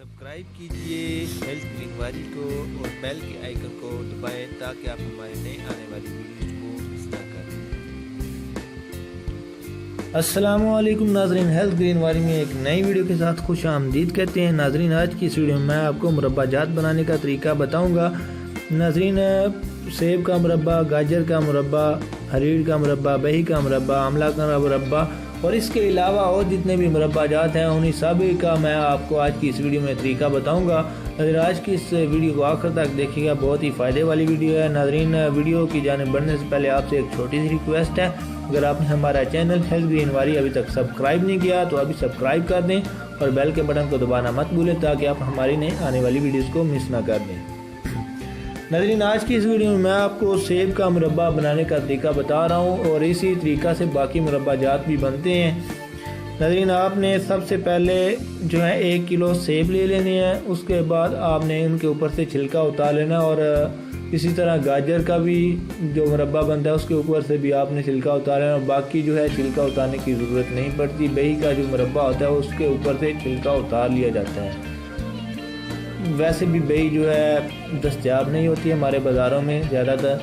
Subscribe कीजिए health green वारी को और बेल के आइकन को दबाएं ताकि आप हमारे नए आने वाली वीडियोज़ को मिस ना करें। अस्सलामुअलैकुम नाजरीन, हेल्थ ग्रीन वारी में एक नई वीडियो के साथ खुश आमदीद कहते हैं। नाजरीन, आज की इस वीडियो में मैं आपको मुरब्बा जात बनाने का तरीका बताऊंगा। नाजरीन, सेब का मुरब्बा, गाजर का मुरब्बा, हरीड़ का मुरब्बा, बही का मुरब्बा, आमला का मुरब्बा और इसके अलावा और जितने भी मुरब्बा जात हैं उन्हीं सभी का मैं आपको आज की इस वीडियो में तरीका बताऊंगा। नाजरीन, आज की इस वीडियो को आखिर तक देखिएगा, बहुत ही फ़ायदे वाली वीडियो है। नाजरीन, वीडियो की जानिब बढ़ने से पहले आपसे एक छोटी सी रिक्वेस्ट है, अगर आपने हमारा चैनल हेल्थ ग्रीन वारी अभी तक सब्सक्राइब नहीं किया तो अभी सब्सक्राइब कर दें और बेल के बटन को दबाना मत भूलें ताकि आप हमारी नई आने वाली वीडियोज़ को मिस ना कर दें। नाज़रीन, आज की इस वीडियो में मैं आपको सेब का मुरब्बा बनाने का तरीका बता रहा हूँ और इसी तरीका से बाकी मुरब्बा जात भी बनते हैं। नाज़रीन, आपने सबसे पहले जो है 1 किलो सेब ले लेने हैं, उसके बाद आपने इनके ऊपर से छिलका उतार लेना और इसी तरह गाजर का भी जो मुरब्बा बनता है उसके ऊपर से भी आपने छिलका उतार लेना और बाकी जो है छिलका उतारने की ज़रूरत नहीं पड़ती। बही का जो मुरब्बा होता है उसके ऊपर से छिलका उतार लिया जाता है। वैसे भी बही जो है दस्तयाब नहीं होती है हमारे बाज़ारों में ज़्यादातर।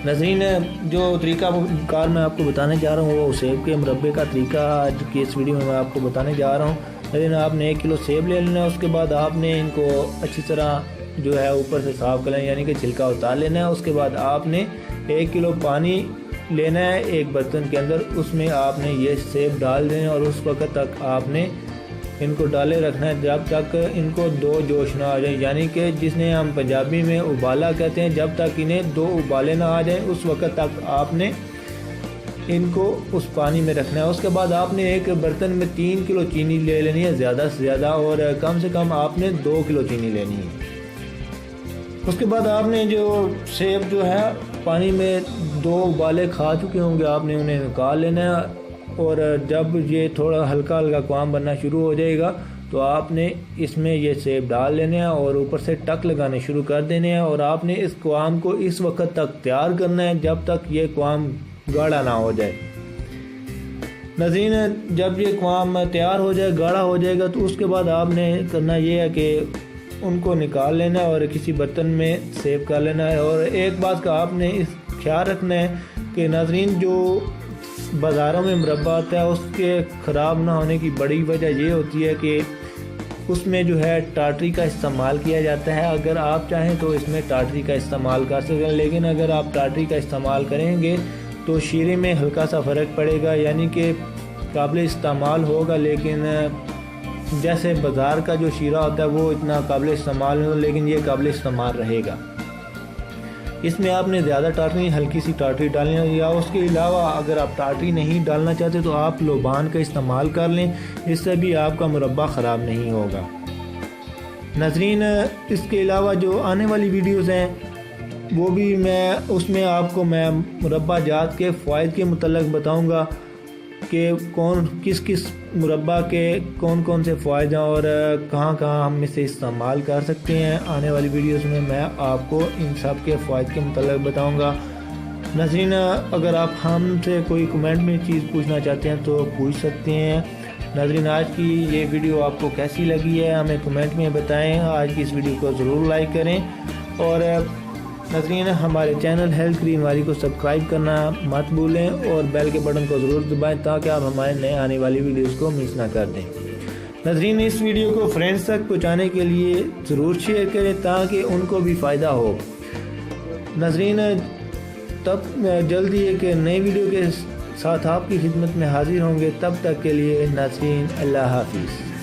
नाज़रीन, जो तरीका कार मैं आपको बताने जा रहा हूँ वो सेब के मुरब्बे का तरीका आज की इस वीडियो में मैं आपको बताने जा रहा हूँ। नाज़रीन, आपने 1 किलो सेब ले लेना है, उसके बाद आपने इनको अच्छी तरह जो है ऊपर से साफ़ कर लेना, यानी कि छिलका उतार लेना है। उसके बाद आपने 1 किलो पानी लेना है एक बर्तन के अंदर, उसमें आपने ये सेब डाल देना और उस वक्त तक आपने इनको डाले रखना है जब तक इनको 2 जोश ना आ जाए, यानी कि जिसने हम पंजाबी में उबाला कहते हैं। जब तक इन्हें 2 उबाले ना आ जाए उस वक्त तक आपने इनको उस पानी में रखना है। उसके बाद आपने एक बर्तन में 3 किलो चीनी ले लेनी है, ज़्यादा से ज़्यादा, और कम से कम आपने 2 किलो चीनी लेनी है। उसके बाद आपने जो सेब जो है पानी में 2 उबाले खा चुके होंगे, आपने उन्हें निकाल लेना है और जब ये थोड़ा हल्का हल्का क्वाम बनना शुरू हो जाएगा तो आपने इसमें ये सेब डाल लेने हैं और ऊपर से टक लगाने शुरू कर देने हैं और आपने इस क्वाम को इस वक्त तक तैयार करना है जब तक ये क्वाम गाढ़ा ना हो जाए। नाज़रीन, जब ये क्वाम तैयार हो जाए, गाढ़ा हो जाएगा, तो उसके बाद आपने करना ये है कि उनको निकाल लेना है और किसी बर्तन में सेव कर लेना है। और एक बात का आपने इस ख्याल रखना है कि नाज़रीन, जो बाज़ारों में मुरब्बा आता है उसके ख़राब ना होने की बड़ी वजह ये होती है कि उसमें जो है टाटरी का इस्तेमाल किया जाता है। अगर आप चाहें तो इसमें टाटरी का इस्तेमाल कर सकते हैं, लेकिन अगर आप टाटरी का इस्तेमाल करेंगे तो शीरे में हल्का सा फ़र्क पड़ेगा, यानी कि काबिल इस्तेमाल होगा लेकिन जैसे बाज़ार का जो शीरा होता है वो इतना काबिल इस्तेमाल नहीं, लेकिन ये काबिल इस्तेमाल रहेगा। इसमें आपने ज़्यादा टाटरी, हल्की सी टाटरी डालनी है, या उसके अलावा अगर आप टाटरी नहीं डालना चाहते तो आप लोबान का इस्तेमाल कर लें, इससे भी आपका मुरब्बा ख़राब नहीं होगा। नाज़रीन, इसके अलावा जो आने वाली वीडियोज़ हैं वो भी उसमें आपको मैं मुरब्बा जात के फ़ायदे के मुतल्लिक़ बताऊँगा कि किस किस मुरब्बा के कौन से फ़ायदे और कहाँ कहाँ हम इसे इस्तेमाल कर सकते हैं। आने वाली वीडियोस में मैं आपको इन सब के फ़ायदे के मुतल्लिक़ बताऊंगा। नाज़रीन, अगर आप हमसे कोई कमेंट में चीज़ पूछना चाहते हैं तो पूछ सकते हैं। नाज़रीन, आज की ये वीडियो आपको कैसी लगी है हमें कमेंट में बताएँ। आज की इस वीडियो को ज़रूर लाइक करें और नाज़रीन, हमारे चैनल हेल्थ ग्रीन वारी को सब्सक्राइब करना मत भूलें और बेल के बटन को ज़रूर दबाएं ताकि आप हमारे नए आने वाली वीडियोस को मिस ना कर दें। नाज़रीन, इस वीडियो को फ्रेंड्स तक पहुंचाने के लिए ज़रूर शेयर करें ताकि उनको भी फ़ायदा हो। नाज़रीन, तब जल्दी एक नई वीडियो के साथ आपकी खिदमत में हाजिर होंगे, तब तक के लिए नाज़रीन अल्लाह हाफिज़।